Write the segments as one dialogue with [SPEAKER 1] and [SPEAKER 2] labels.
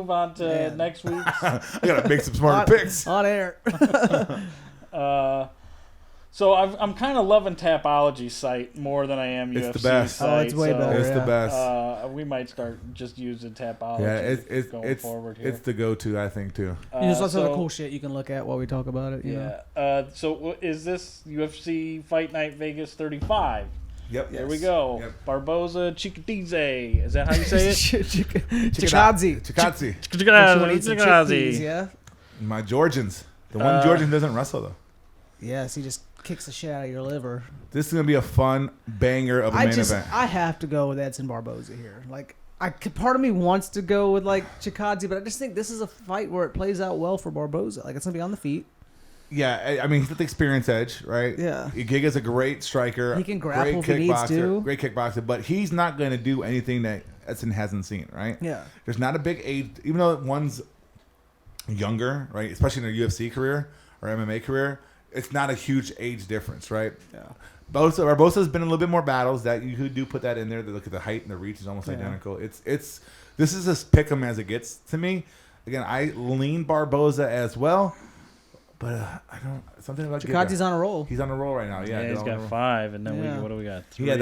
[SPEAKER 1] move on to next week's?
[SPEAKER 2] I gotta make some smarter picks
[SPEAKER 3] on air.
[SPEAKER 1] So I'm kind of loving Tapology's site more than I am UFC's
[SPEAKER 2] the best.
[SPEAKER 1] site.
[SPEAKER 3] Oh, it's way better.
[SPEAKER 2] It's the best.
[SPEAKER 1] We might start just using Tapology.
[SPEAKER 2] Yeah,
[SPEAKER 1] going forward here.
[SPEAKER 2] It's the go-to, I think, too.
[SPEAKER 3] There's lots of other cool shit you can look at while we talk about it.
[SPEAKER 1] So is this UFC Fight Night Vegas 35?
[SPEAKER 2] Yep.
[SPEAKER 1] There we go.
[SPEAKER 2] Yep.
[SPEAKER 1] Barboza Chikadze. Is that how you say it?
[SPEAKER 3] Chikadze.
[SPEAKER 1] Chikadze.
[SPEAKER 3] Yeah.
[SPEAKER 2] My Georgians. The one Georgian doesn't wrestle, though.
[SPEAKER 3] Yes, he just kicks the shit out of your liver.
[SPEAKER 2] This is going to be a fun banger of a main event.
[SPEAKER 3] I have to go with Edson Barboza here. Like, part of me wants to go with, like, Chikadze, but I just think this is a fight where it plays out well for Barboza. Like, it's going to be on the feet.
[SPEAKER 2] Yeah, I mean, he's got the experience edge, right?
[SPEAKER 3] Yeah.
[SPEAKER 2] Giga's a great striker.
[SPEAKER 3] He can grapple if he needs to.
[SPEAKER 2] Great kickboxer, but he's not going to do anything that Edson hasn't seen, right?
[SPEAKER 3] Yeah.
[SPEAKER 2] There's not a big age, even though one's younger, right? Especially in their UFC career or MMA career, it's not a huge age difference, right?
[SPEAKER 3] Yeah.
[SPEAKER 2] Barboza's been in a little bit more battles that you do put that in there. To look at the height and the reach is almost identical. It's this is as pick 'em as it gets to me. Again, I lean Barboza as well, but I don't something about
[SPEAKER 3] Chikadze's on a roll.
[SPEAKER 2] He's on a roll right now. Yeah,
[SPEAKER 1] he's got 5, and then what do we got? 3?
[SPEAKER 2] He had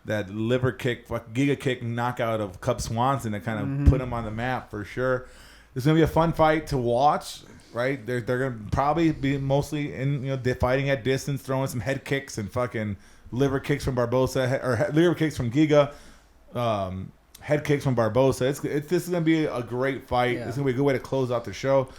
[SPEAKER 2] that liver kick, Giga kick knockout of Cub Swanson that kind of put him on the map for sure. It's gonna be a fun fight to watch. Right, they're gonna probably be mostly in fighting at distance, throwing some head kicks and fucking liver kicks from Barboza or liver kicks from Giga, head kicks from Barboza. This is gonna be a great fight. It's gonna be a good way to close out the show.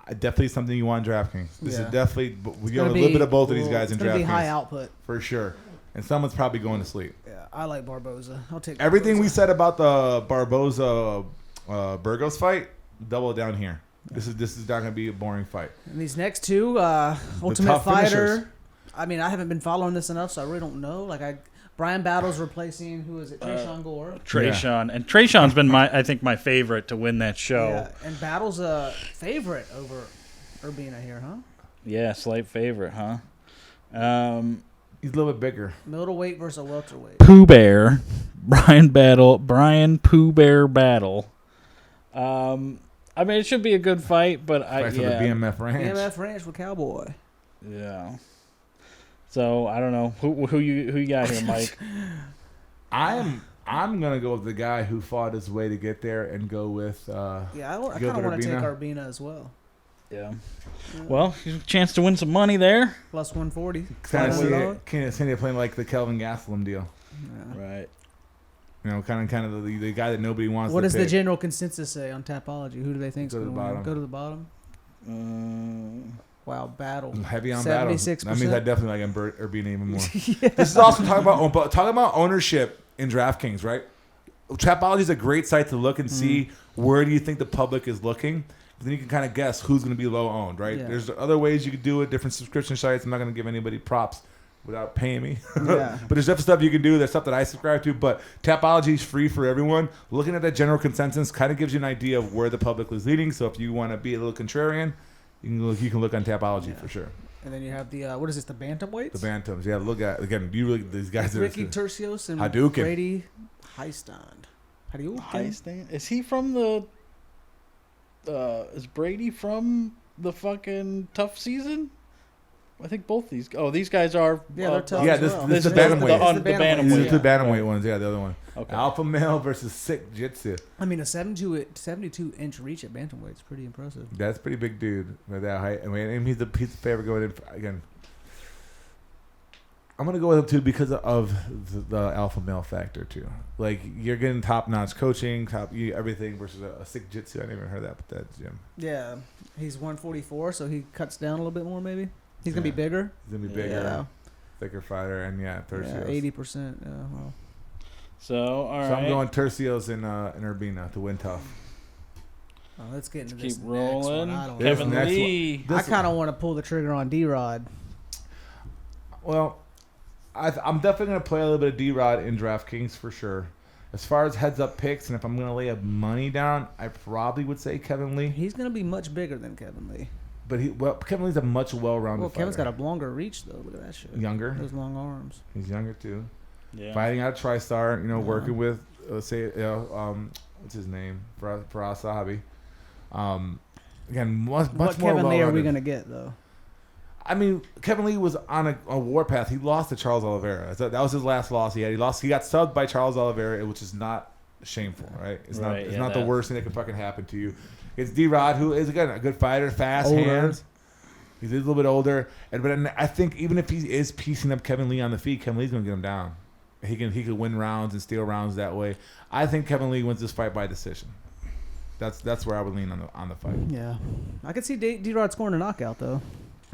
[SPEAKER 2] Definitely something you want in DraftKings. This is definitely you have a little bit of both of these guys in DraftKings. It's gonna be
[SPEAKER 3] high output
[SPEAKER 2] for sure, and someone's probably going to sleep.
[SPEAKER 3] Yeah, I like Barboza. I'll take
[SPEAKER 2] everything
[SPEAKER 3] Barboza.
[SPEAKER 2] we said about the Barboza Burgos fight. Double it down here. This is not going to be a boring fight.
[SPEAKER 3] And these next two, Ultimate Fighter. I mean, I haven't been following this enough, so I really don't know. Brian Battle's replacing who is it? Trayshawn Gore.
[SPEAKER 1] Trayshawn, and Trayshawn's been I think my favorite to win that show.
[SPEAKER 3] Yeah, and Battle's a favorite over Urbina here, huh?
[SPEAKER 1] Yeah, slight favorite, huh?
[SPEAKER 2] He's a little bit bigger.
[SPEAKER 3] Middleweight versus a welterweight.
[SPEAKER 1] Pooh Bear, Brian Pooh Bear Battle. I mean, it should be a good fight, but
[SPEAKER 2] for the BMF Ranch.
[SPEAKER 3] BMF Ranch with Cowboy.
[SPEAKER 1] Yeah. So I don't know who you got here, Mike.
[SPEAKER 2] I'm gonna go with the guy who fought his way to get there and go with.
[SPEAKER 3] I kind of want to take Urbina as well.
[SPEAKER 1] Yeah. Well, a chance to win some money there.
[SPEAKER 3] Plus 140.
[SPEAKER 2] Kind of playing like the Kelvin Gastelum deal.
[SPEAKER 1] Yeah. Right.
[SPEAKER 2] Kind of the guy that nobody wants.
[SPEAKER 3] What
[SPEAKER 2] to
[SPEAKER 3] does
[SPEAKER 2] pick.
[SPEAKER 3] the general consensus say on Tapology? Who do they think is going to win? Go to the bottom. Wow, Battle.
[SPEAKER 2] Heavy on
[SPEAKER 3] 76%.
[SPEAKER 2] Battle. That means I definitely like Urbina even more. This is also talking about ownership in DraftKings, right? Tapology is a great site to look and see where do you think the public is looking. Then you can kind of guess who's going to be low owned, right? Yeah. There's other ways you could do it, different subscription sites. I'm not going to give anybody props without paying me.
[SPEAKER 3] Yeah.
[SPEAKER 2] But there's different stuff you can do. There's stuff that I subscribe to. But Tapology is free for everyone. Looking at that general consensus kind of gives you an idea of where the public is leading. So if you want to be a little contrarian, you can look on Tapology for sure.
[SPEAKER 3] And then you have the, what is this, the bantamweights?
[SPEAKER 2] The bantams. Yeah, look at, again, these guys
[SPEAKER 3] Ricky Tercios and
[SPEAKER 2] Hadouken.
[SPEAKER 3] Brady Heistand.
[SPEAKER 1] Heistand? Is he from the, is Brady from the fucking Tough Season? I think both these. Oh, these guys are.
[SPEAKER 3] Yeah, they're tough.
[SPEAKER 2] Yeah, this is the bantamweight.
[SPEAKER 1] The bantamweight.
[SPEAKER 2] These are the bantamweight ones. Yeah, the other one.
[SPEAKER 1] Okay.
[SPEAKER 2] Alpha male versus sick Jitsu.
[SPEAKER 3] I mean, a 72-inch reach at bantamweight is pretty impressive.
[SPEAKER 2] That's a pretty big dude with that height. I mean, and he's a favorite going in again. I'm gonna go with him too because of the alpha male factor too. Like you're getting top notch coaching, everything versus a sick Jitsu. I never even heard that, but that's Jim.
[SPEAKER 3] Yeah, he's 144, so he cuts down a little bit more maybe. He's gonna be bigger.
[SPEAKER 2] He's gonna be bigger, thicker fighter, and Tercios.
[SPEAKER 3] 80%. Yeah, well.
[SPEAKER 1] So all right.
[SPEAKER 2] So I'm going Tercios and Urbina to win tough.
[SPEAKER 3] Oh, let's get into
[SPEAKER 1] Keep
[SPEAKER 3] this
[SPEAKER 1] rolling.
[SPEAKER 3] next one.
[SPEAKER 1] Kevin Lee.
[SPEAKER 3] I kind of want to pull the trigger on D-Rod.
[SPEAKER 2] Well, I'm definitely going to play a little bit of D-Rod in DraftKings for sure. As far as heads-up picks, and if I'm going to lay a money down, I probably would say Kevin Lee.
[SPEAKER 3] He's going to be much bigger than Kevin Lee.
[SPEAKER 2] But Kevin Lee's a much well-rounded fighter.
[SPEAKER 3] Kevin's got a longer reach, though. Look at that shit.
[SPEAKER 2] Younger.
[SPEAKER 3] Those long arms.
[SPEAKER 2] He's younger, too.
[SPEAKER 1] Yeah.
[SPEAKER 2] Fighting out of TriStar, working with, what's his name? Faraz Sahabi. Again, much
[SPEAKER 3] What
[SPEAKER 2] more
[SPEAKER 3] Kevin Lee are we
[SPEAKER 2] well-rounded.
[SPEAKER 3] gonna get though?
[SPEAKER 2] I mean, Kevin Lee was on a warpath. He lost to Charles Oliveira. That was his last loss. He got subbed by Charles Oliveira, which is not shameful, right? It's not the worst thing that could fucking happen to you. It's D-Rod, who is again a good fighter, fast hands. He's a little bit older, but I think even if he is piecing up Kevin Lee on the feet, Kevin Lee's gonna get him down. He could win rounds and steal rounds that way. I think Kevin Lee wins this fight by decision. That's where I would lean on the fight.
[SPEAKER 3] Yeah, I could see D-Rod scoring a knockout though.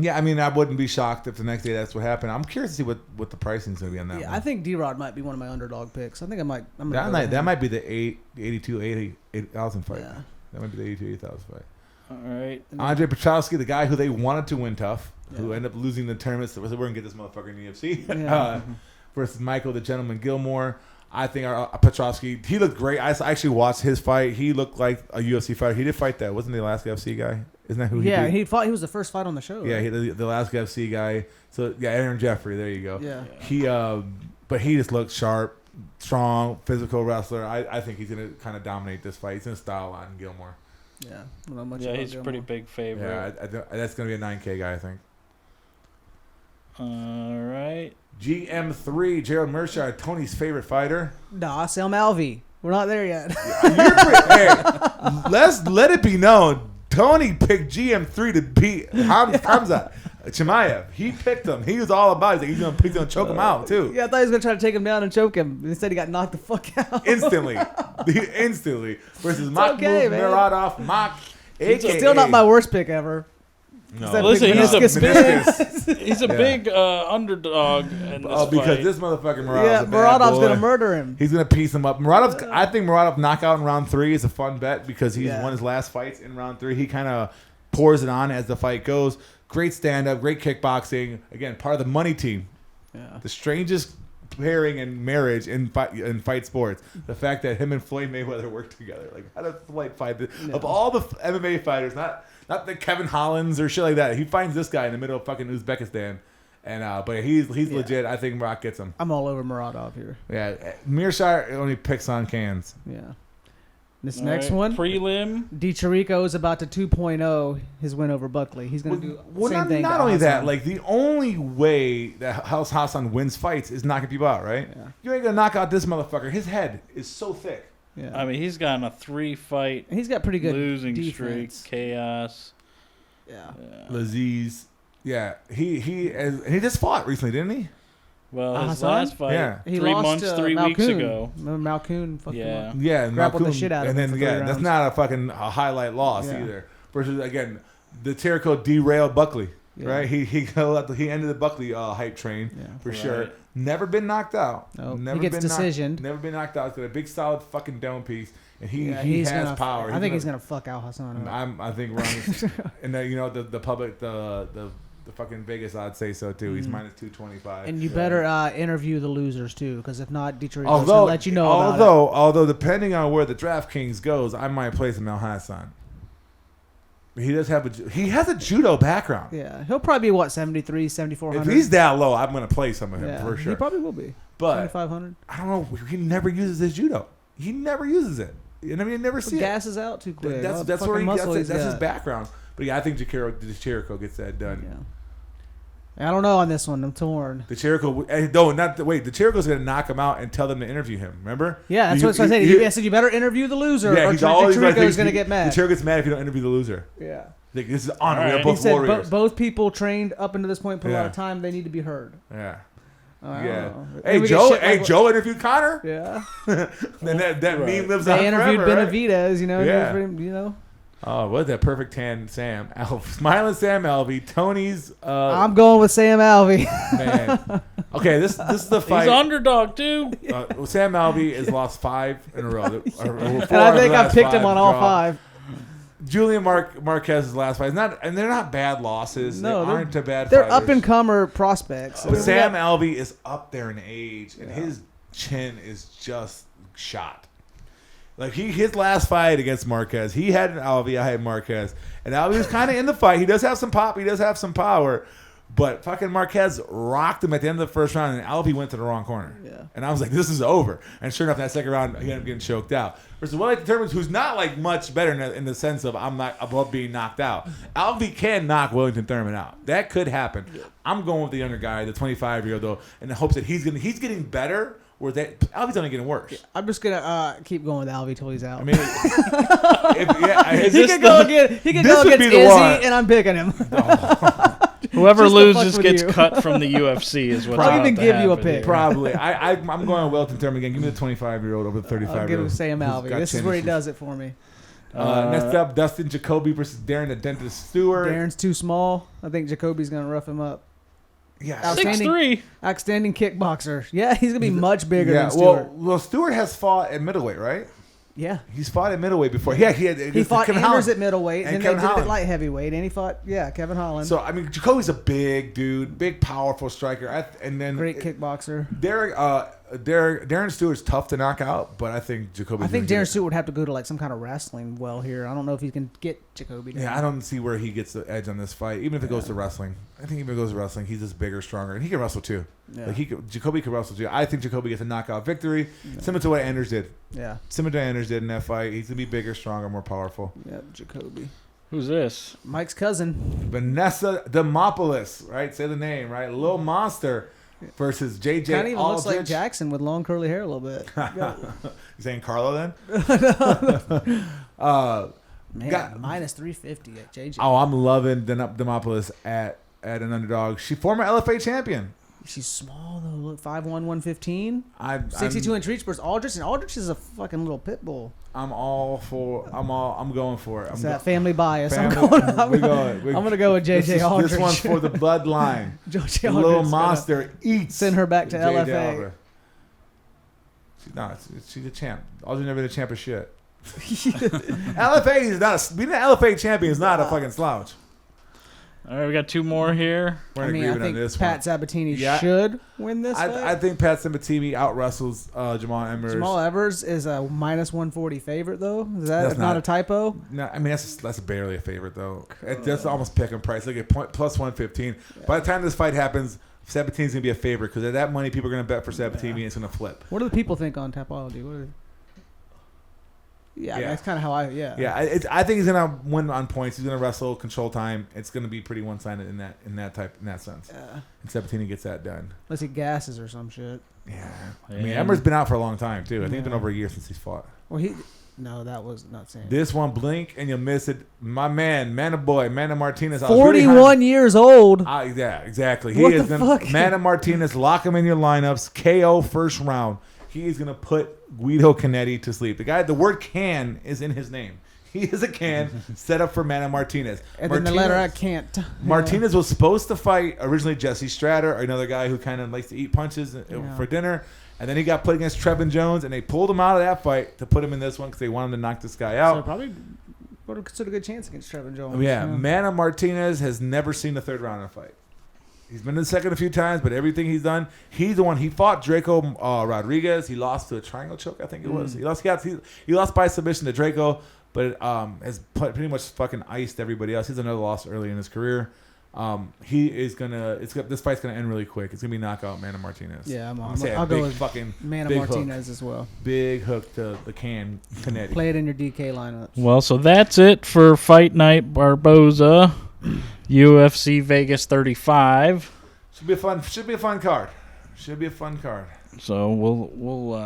[SPEAKER 2] Yeah, I mean, I wouldn't be shocked if the next day that's what happened. I'm curious to see what the pricing is going to be on that.
[SPEAKER 3] Yeah,
[SPEAKER 2] one.
[SPEAKER 3] I think D-Rod might be one of my underdog picks. I think I'm
[SPEAKER 2] that might be the 80,000 fight.
[SPEAKER 3] Yeah.
[SPEAKER 2] That might be the 82,000 fight.
[SPEAKER 1] All right.
[SPEAKER 2] Andre Petrovsky, the guy who they wanted to win tough, who ended up losing the tournament, so we're going to get this motherfucker in the UFC, versus Michael the Gentleman Gilmore. I think Petrovsky, he looked great. I actually watched his fight. He looked like a UFC fighter. He did fight that. Wasn't he the last UFC guy? Isn't that who he beat?
[SPEAKER 3] he fought. He was the first fight on the show.
[SPEAKER 2] Yeah,
[SPEAKER 3] right?
[SPEAKER 2] the last UFC guy. So, yeah, Aaron Jeffrey. There you go.
[SPEAKER 3] Yeah.
[SPEAKER 2] But he just looked sharp, strong, physical wrestler. I think he's going to kind of dominate this fight. He's going to style on Gilmore.
[SPEAKER 3] Yeah. I don't know much
[SPEAKER 1] Yeah,
[SPEAKER 3] about
[SPEAKER 1] he's a
[SPEAKER 3] Gilmore.
[SPEAKER 1] pretty big favorite.
[SPEAKER 2] Yeah, that's going to be a 9K guy, I think.
[SPEAKER 1] All right.
[SPEAKER 2] GM3, Gerald Mershard, Tony's favorite fighter.
[SPEAKER 3] Nah, Sam Alvey. We're not there yet.
[SPEAKER 2] Hey, let's let it be known. Tony picked GM3 to beat Hamza Chimaev. He picked him. He was all about it. He's going to choke him out, too.
[SPEAKER 3] Yeah, I thought he was going to try to take him down and choke him. Instead, he got knocked the fuck out.
[SPEAKER 2] Instantly. Versus Mahmoud
[SPEAKER 3] okay, man.
[SPEAKER 2] Muradov. AKA.
[SPEAKER 3] Still not my worst pick ever.
[SPEAKER 2] No.
[SPEAKER 3] That
[SPEAKER 1] Listen,
[SPEAKER 3] big
[SPEAKER 1] he's a
[SPEAKER 3] meniscus
[SPEAKER 1] he's a big underdog in this
[SPEAKER 2] because
[SPEAKER 1] fight.
[SPEAKER 2] this motherfucking Muradov's
[SPEAKER 3] Yeah,
[SPEAKER 2] a bad
[SPEAKER 3] Muradov's
[SPEAKER 2] boy.
[SPEAKER 3] going to murder him.
[SPEAKER 2] He's gonna piece him up. I think Muradov knockout in round 3 is a fun bet because he's
[SPEAKER 3] Yeah.
[SPEAKER 2] won his last fights in round 3. He kind of pours it on as the fight goes. Great stand up, great kickboxing. Again, part of the money team.
[SPEAKER 3] Yeah.
[SPEAKER 2] The strangest pairing in marriage in fight sports. The fact that him and Floyd Mayweather work together. Like, how does Floyd fight of all the MMA fighters? Not the Kevin Hollins or shit like that. He finds this guy in the middle of fucking Uzbekistan. And but he's legit. I think Rock gets him.
[SPEAKER 3] I'm all over Muradov here.
[SPEAKER 2] Yeah, Mearshire only picks on cans.
[SPEAKER 3] Yeah. This
[SPEAKER 1] All
[SPEAKER 3] next
[SPEAKER 1] right,
[SPEAKER 3] one,
[SPEAKER 1] prelim.
[SPEAKER 3] DiChirico is about to 2.0 his win over Buckley. He's going to do the same thing.
[SPEAKER 2] Not
[SPEAKER 3] to
[SPEAKER 2] only that,
[SPEAKER 3] Hassan.
[SPEAKER 2] like the only way that House Hassan wins fights is knocking people out, right?
[SPEAKER 3] Yeah.
[SPEAKER 2] You ain't gonna knock out this motherfucker. His head is so thick.
[SPEAKER 3] Yeah.
[SPEAKER 1] I mean, he's got on a 3-fight
[SPEAKER 3] He's got pretty good
[SPEAKER 1] losing
[SPEAKER 3] defense.
[SPEAKER 1] streak. Chaos.
[SPEAKER 3] Yeah.
[SPEAKER 2] Laziz. Yeah, he just fought recently, didn't he?
[SPEAKER 1] Well, his
[SPEAKER 3] Hassan?
[SPEAKER 1] last fight,
[SPEAKER 2] Yeah.
[SPEAKER 3] He
[SPEAKER 1] 3
[SPEAKER 3] lost
[SPEAKER 1] months,
[SPEAKER 3] to
[SPEAKER 1] 3 weeks
[SPEAKER 3] Malkoun.
[SPEAKER 1] ago.
[SPEAKER 3] Remember Malkoun? Fucked him
[SPEAKER 1] Yeah.
[SPEAKER 3] up.
[SPEAKER 2] Yeah, and
[SPEAKER 3] Grappled the
[SPEAKER 2] Malkoun-
[SPEAKER 3] shit out of
[SPEAKER 2] and
[SPEAKER 3] him
[SPEAKER 2] then
[SPEAKER 3] for 3
[SPEAKER 2] that's
[SPEAKER 3] rounds.
[SPEAKER 2] not a fucking highlight loss
[SPEAKER 3] Yeah.
[SPEAKER 2] either. Versus again, the Tirico derailed Buckley.
[SPEAKER 3] Yeah.
[SPEAKER 2] Right, he ended the Buckley hype train for sure.
[SPEAKER 1] Right.
[SPEAKER 2] Never been knocked out.
[SPEAKER 3] Nope.
[SPEAKER 2] Never
[SPEAKER 3] He gets
[SPEAKER 2] been
[SPEAKER 3] decisioned.
[SPEAKER 2] Never been knocked out. He's got a big solid fucking dome piece, and he
[SPEAKER 3] he's
[SPEAKER 2] has
[SPEAKER 3] gonna,
[SPEAKER 2] power.
[SPEAKER 3] I think he's gonna fuck Al Hassan up.
[SPEAKER 2] I think Ron, and then, the public the fucking Vegas odds say so too. He's minus 225.
[SPEAKER 3] And you better interview the losers too, because if not, Detroit's gonna
[SPEAKER 2] although
[SPEAKER 3] let you know about it.
[SPEAKER 2] although depending on where the DraftKings goes, I might play some Al Hassan. He has a judo background.
[SPEAKER 3] Yeah, he'll probably be what 73, 7,400.
[SPEAKER 2] If he's that low, I'm gonna play some of him
[SPEAKER 3] yeah,
[SPEAKER 2] for sure.
[SPEAKER 3] He probably will be.
[SPEAKER 2] But
[SPEAKER 3] 7,500.
[SPEAKER 2] I don't know. He never uses his judo. He never uses it. You never see it.
[SPEAKER 3] Gas is out too quick.
[SPEAKER 2] That's where that's his background. But yeah, I think Chirico gets that done.
[SPEAKER 3] Yeah. I don't know on this one. I'm torn.
[SPEAKER 2] The Chirico's gonna knock him out and tell them to interview him. Remember?
[SPEAKER 3] Yeah, that's what I said. I said you better interview the loser, or Chirico's gonna get mad.
[SPEAKER 2] The Chirico gets mad if you don't interview the loser.
[SPEAKER 3] Yeah.
[SPEAKER 2] Like, this is honor.
[SPEAKER 1] All
[SPEAKER 2] We are
[SPEAKER 1] right.
[SPEAKER 2] both
[SPEAKER 3] He said
[SPEAKER 2] warriors.
[SPEAKER 3] both people trained up until this point put a lot
[SPEAKER 2] Yeah.
[SPEAKER 3] of time. They need to be heard.
[SPEAKER 2] Yeah.
[SPEAKER 3] I
[SPEAKER 2] Yeah.
[SPEAKER 3] don't know.
[SPEAKER 2] Hey
[SPEAKER 3] Maybe we
[SPEAKER 2] Joe.
[SPEAKER 3] get shit like
[SPEAKER 2] Joe interviewed Connor.
[SPEAKER 3] Yeah.
[SPEAKER 2] Then that
[SPEAKER 1] Right.
[SPEAKER 2] meme lives on
[SPEAKER 3] They interviewed
[SPEAKER 2] forever, right?
[SPEAKER 3] Benavidez.
[SPEAKER 2] Yeah. Oh, what that perfect tan Sam. Smiling Sam Alvey. Tony's.
[SPEAKER 3] I'm going with Sam Alvey.
[SPEAKER 2] Man. Okay, this is the fight.
[SPEAKER 1] He's underdog too.
[SPEAKER 2] Sam Alvey has lost 5 in a row.
[SPEAKER 3] And I think I picked him on all 5.
[SPEAKER 2] Julian Marquez's last fight, and they're not bad losses.
[SPEAKER 3] No,
[SPEAKER 2] they aren't a bad.
[SPEAKER 3] They're
[SPEAKER 2] fighters.
[SPEAKER 3] up and comer prospects.
[SPEAKER 2] But Sam Alvey is up there in age, and his chin is just shot. Like his last fight against Marquez, he had an Alvey, I had Marquez, and Alvey was kind of in the fight. He does have some pop, he does have some power, But fucking Marquez rocked him at the end of the first round, and Alvey went to the wrong corner.
[SPEAKER 3] Yeah.
[SPEAKER 2] And I was like, this is over. And sure enough, that second round, he ended up getting choked out. Versus Will determines who's not like much better in the sense of I'm not above being knocked out. Alvey can knock Wellington Thurman out. That could happen. I'm going with the younger guy, the 25-year-old, though, in the hopes that he's getting better. Where Alvey's only getting worse.
[SPEAKER 3] I'm just gonna keep going with Alvey till he's out.
[SPEAKER 2] I mean,
[SPEAKER 3] he could go against Izzy, and I'm picking him.
[SPEAKER 1] Whoever
[SPEAKER 3] Just to fuck
[SPEAKER 1] loses
[SPEAKER 3] with
[SPEAKER 1] gets
[SPEAKER 3] you.
[SPEAKER 1] cut from the UFC is what's
[SPEAKER 3] I'll
[SPEAKER 1] about
[SPEAKER 3] even
[SPEAKER 1] to
[SPEAKER 3] give you a
[SPEAKER 1] happen
[SPEAKER 3] pick.
[SPEAKER 1] here.
[SPEAKER 2] probably. I'm going Wellington Thurman again. Give me the 25-year-old over the 35-year-old.
[SPEAKER 3] I'll give him Sam Alvey. This is where he does it for me.
[SPEAKER 2] Next up, Dustin Jacoby versus Darren the Dentist Stewart.
[SPEAKER 3] Darren's too small. I think Jacoby's gonna rough him up.
[SPEAKER 2] Yeah,
[SPEAKER 3] Outstanding.
[SPEAKER 1] 6'3".
[SPEAKER 3] Outstanding kickboxer. Yeah, he's gonna be much bigger than Stewart.
[SPEAKER 2] Well, Stewart has fought at middleweight, right?
[SPEAKER 3] Yeah.
[SPEAKER 2] He's fought at middleweight before. Yeah,
[SPEAKER 3] He fought
[SPEAKER 2] Kevin
[SPEAKER 3] Anders
[SPEAKER 2] Holland.
[SPEAKER 3] at middleweight,
[SPEAKER 2] And
[SPEAKER 3] and then
[SPEAKER 2] Kevin
[SPEAKER 3] they did it
[SPEAKER 2] Holland.
[SPEAKER 3] at light heavyweight, and he fought Kevin Holland.
[SPEAKER 2] So I mean, Jacoby's a big dude, big, powerful striker, and then
[SPEAKER 3] Great kickboxer.
[SPEAKER 2] Darren Stewart's tough to knock out, but I think Jacoby.
[SPEAKER 3] I think Darren Stewart would have to go to like some kind of wrestling well here. I don't know if he can get Jacoby down.
[SPEAKER 2] Yeah, I don't see where he gets the edge on this fight. Even if it goes to wrestling, I think if it goes to wrestling, he's just bigger, stronger, and he can wrestle too.
[SPEAKER 3] Yeah.
[SPEAKER 2] Like Jacoby can wrestle too. I think Jacoby gets a knockout victory, similar to what Anders did.
[SPEAKER 3] Yeah.
[SPEAKER 2] Similar to Anders did in that fight. He's gonna be bigger, stronger, more powerful.
[SPEAKER 3] Yeah, Jacoby.
[SPEAKER 1] Who's this?
[SPEAKER 3] Mike's cousin.
[SPEAKER 2] Vanessa Demopoulos, right? Say the name, right? Little Monster versus JJ.
[SPEAKER 3] Kind of even looks like
[SPEAKER 2] Aldrich.
[SPEAKER 3] Jackson with long curly hair a little bit.
[SPEAKER 2] You saying Carlo then?
[SPEAKER 3] Man, minus 350 at JJ.
[SPEAKER 2] Oh, I'm loving Demopoulos at an underdog. She former LFA champion.
[SPEAKER 3] She's small though. Look, 5'1", 115.
[SPEAKER 2] I'm
[SPEAKER 3] 62-inch reach versus Aldrich, and Aldrich is a fucking little pit bull.
[SPEAKER 2] I'm going for it.
[SPEAKER 3] It's that family bias.
[SPEAKER 2] Family-
[SPEAKER 3] I'm gonna go with JJ Aldrich.
[SPEAKER 2] This one's for the bloodline.
[SPEAKER 3] JJ
[SPEAKER 2] The
[SPEAKER 3] Aldrich's
[SPEAKER 2] little
[SPEAKER 3] gonna
[SPEAKER 2] monster eats.
[SPEAKER 3] send her back to
[SPEAKER 2] JJ
[SPEAKER 3] LFA.
[SPEAKER 2] Aldrich. She's a champ. Aldrich never been a champ of shit. LFA is not being an LFA champion is not a fucking slouch.
[SPEAKER 1] All right, we got two more here.
[SPEAKER 2] We're
[SPEAKER 3] I
[SPEAKER 2] in
[SPEAKER 3] mean, I
[SPEAKER 2] agreement on
[SPEAKER 3] think
[SPEAKER 2] this
[SPEAKER 3] Pat
[SPEAKER 2] one.
[SPEAKER 3] Sabatini
[SPEAKER 2] Yeah.
[SPEAKER 3] should win this fight.
[SPEAKER 2] I think Pat Sabatini out wrestles Jamal Emmers.
[SPEAKER 3] Jamal Evers is a minus 140 favorite, though. Is that
[SPEAKER 2] That's
[SPEAKER 3] not
[SPEAKER 2] not-
[SPEAKER 3] a typo?
[SPEAKER 2] No, I mean that's barely a favorite though. That's almost pick 'em price. Look at plus 115. By the time this fight happens, Sabatini's gonna be a favorite because at that money people are gonna bet for Sabatini and it's gonna flip.
[SPEAKER 3] What do the people think on Tapology? What are
[SPEAKER 2] Yeah.
[SPEAKER 3] that's kind of how I.
[SPEAKER 2] Yeah, I think he's gonna win on points. He's gonna wrestle control time. It's gonna be pretty one-sided in that sense.
[SPEAKER 3] Yeah.
[SPEAKER 2] And Sabatini gets that done.
[SPEAKER 3] Unless he gasses or some shit.
[SPEAKER 2] Yeah, I mean
[SPEAKER 1] And-
[SPEAKER 2] Emmers been out for a long time too. I think it's been
[SPEAKER 3] Yeah.
[SPEAKER 2] over a year since he's fought.
[SPEAKER 3] Well, no, that was not saying.
[SPEAKER 2] This one, blink and you'll miss it. My man, Mana Martinez. I was really
[SPEAKER 3] 41 years old.
[SPEAKER 2] Yeah, exactly. He
[SPEAKER 3] What
[SPEAKER 2] is
[SPEAKER 3] the
[SPEAKER 2] gonna
[SPEAKER 3] fuck?
[SPEAKER 2] Mana Martinez, lock him in your lineups, KO first round. He is gonna put Guido Canetti to sleep. The word can is in his name. He is a can set up for Mana Martinez.
[SPEAKER 3] And then the letter I can't.
[SPEAKER 2] Martinez was supposed to fight originally Jesse Stratter, another guy who kind of likes to eat punches for dinner. And then he got put against Trevin Jones, and they pulled him out of that fight to put him in this one because they wanted to knock this guy
[SPEAKER 3] So
[SPEAKER 2] out.
[SPEAKER 3] probably would have considered a good chance against Trevin Jones.
[SPEAKER 2] Mana Martinez has never seen the third round in a fight. He's been in the second a few times, but everything he's done, he's the one. He fought Draco Rodriguez. He lost to a triangle choke, I think it was. He lost by submission to Draco, but has pretty much fucking iced everybody else. He's another loss early in his career. This fight's gonna end really quick. It's gonna be knockout Mana Martinez.
[SPEAKER 3] Yeah,
[SPEAKER 2] I'll
[SPEAKER 3] go with
[SPEAKER 2] fucking
[SPEAKER 3] Mana
[SPEAKER 2] big
[SPEAKER 3] Martinez
[SPEAKER 2] hook.
[SPEAKER 3] as well.
[SPEAKER 2] Big hook to the Canetti.
[SPEAKER 3] Play it in your DK lineup.
[SPEAKER 1] Well, so that's it for Fight Night Barboza, UFC Vegas 35.
[SPEAKER 2] Should be a fun card.
[SPEAKER 1] So we'll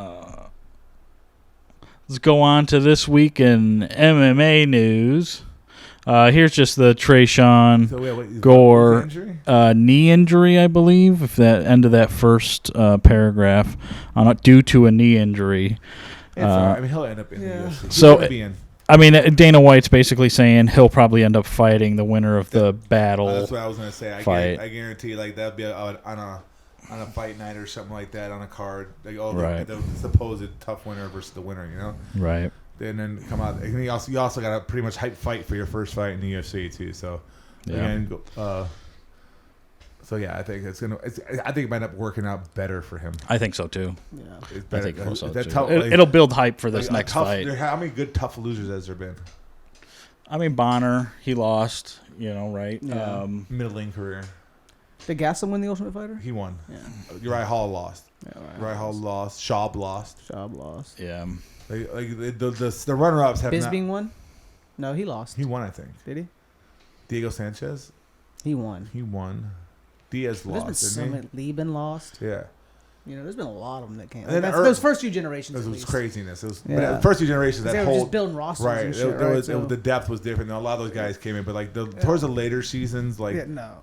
[SPEAKER 1] let's go on to this week in MMA news. Here's just the Trayshawn Gore knee injury, I believe, if that end of that first paragraph, due to a knee injury.
[SPEAKER 2] It's all right. I mean, he'll end up in the UFC.
[SPEAKER 1] So,
[SPEAKER 2] He'll be in.
[SPEAKER 1] I mean, Dana White's basically saying he'll probably end up fighting the winner of the battle.
[SPEAKER 2] That's what I was gonna say. I guarantee, like that'd be on a fight night or something like that on a card. Like, the supposed tough winner versus the winner, you know?
[SPEAKER 1] Right.
[SPEAKER 2] And then come out. And you also got a pretty much hype fight for your first fight in the UFC too. So again, I think I think it might end up working out better for him.
[SPEAKER 1] I think so too.
[SPEAKER 3] Yeah.
[SPEAKER 2] It's better.
[SPEAKER 1] I think so too.
[SPEAKER 2] Tough,
[SPEAKER 1] It'll build hype for this next fight.
[SPEAKER 2] How many good tough losers has there been?
[SPEAKER 1] I mean, Bonner, he lost, right?
[SPEAKER 3] Yeah.
[SPEAKER 2] Middling career.
[SPEAKER 3] Did Gaslam win the Ultimate Fighter?
[SPEAKER 2] He won.
[SPEAKER 3] Yeah.
[SPEAKER 2] Uriah Hall lost.
[SPEAKER 3] Yeah,
[SPEAKER 2] Uriah Hall lost. Schaub lost.
[SPEAKER 3] Schaub lost.
[SPEAKER 1] Yeah.
[SPEAKER 2] The runner-ups have
[SPEAKER 3] Bisping won? No, he lost.
[SPEAKER 2] He won, I think.
[SPEAKER 3] Did he?
[SPEAKER 2] Diego Sanchez?
[SPEAKER 3] He won.
[SPEAKER 2] He won. Diaz
[SPEAKER 3] There's
[SPEAKER 2] lost,
[SPEAKER 3] been
[SPEAKER 2] didn't he?
[SPEAKER 3] Lieben lost.
[SPEAKER 2] Yeah.
[SPEAKER 3] You know, there's been a lot of them that came.
[SPEAKER 2] And then
[SPEAKER 3] Those first few generations.
[SPEAKER 2] It was craziness. It was
[SPEAKER 3] Yeah.
[SPEAKER 2] the first few generations. That
[SPEAKER 3] they were
[SPEAKER 2] whole
[SPEAKER 3] just building rosters.
[SPEAKER 2] right.
[SPEAKER 3] And shit, so.
[SPEAKER 2] The depth was different. A lot of those guys came in, but like towards the later seasons, like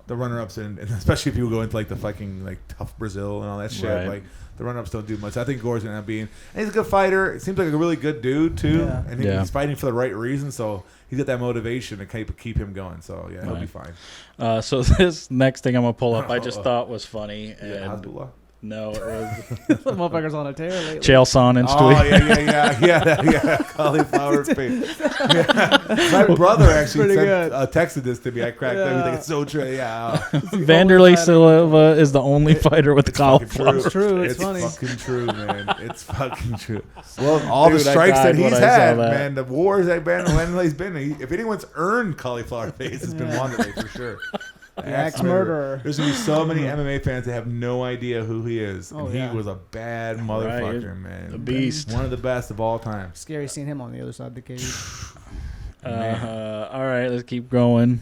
[SPEAKER 2] the runner-ups and especially if people go into like the fucking like tough Brazil and all that shit,
[SPEAKER 1] Right.
[SPEAKER 2] like the runner-ups don't do much. I think Gore's gonna end up being. And he's a good fighter. It seems like a really good dude too, and he's fighting for the right reason. So he's got that motivation to keep him going. So yeah, he'll be fine.
[SPEAKER 1] So this next thing I'm gonna pull up, I just thought was funny. And no, it was
[SPEAKER 3] the motherfuckers on a tear lately.
[SPEAKER 1] Chael Sonnen's tweet.
[SPEAKER 2] Oh yeah. Cauliflower face. Yeah. My brother actually texted this to me. I cracked up. He's like, it's so true. Yeah.
[SPEAKER 1] Vanderlei Silva is the only fighter with the cauliflower.
[SPEAKER 3] It's true.
[SPEAKER 2] It's
[SPEAKER 3] funny.
[SPEAKER 2] Fucking true, man. It's fucking true. Well, all the strikes that he's had, man. The wars that Vanderlei's been. If anyone's earned cauliflower face, it's been Wanderlei for sure.
[SPEAKER 3] Axe murderer.
[SPEAKER 2] There's gonna be so many MMA fans that have no idea who he is, and he was a bad motherfucker, man.
[SPEAKER 1] A beast,
[SPEAKER 2] one of the best of all time.
[SPEAKER 3] Scary seeing him on the other side of the cage.
[SPEAKER 1] All right, let's keep going.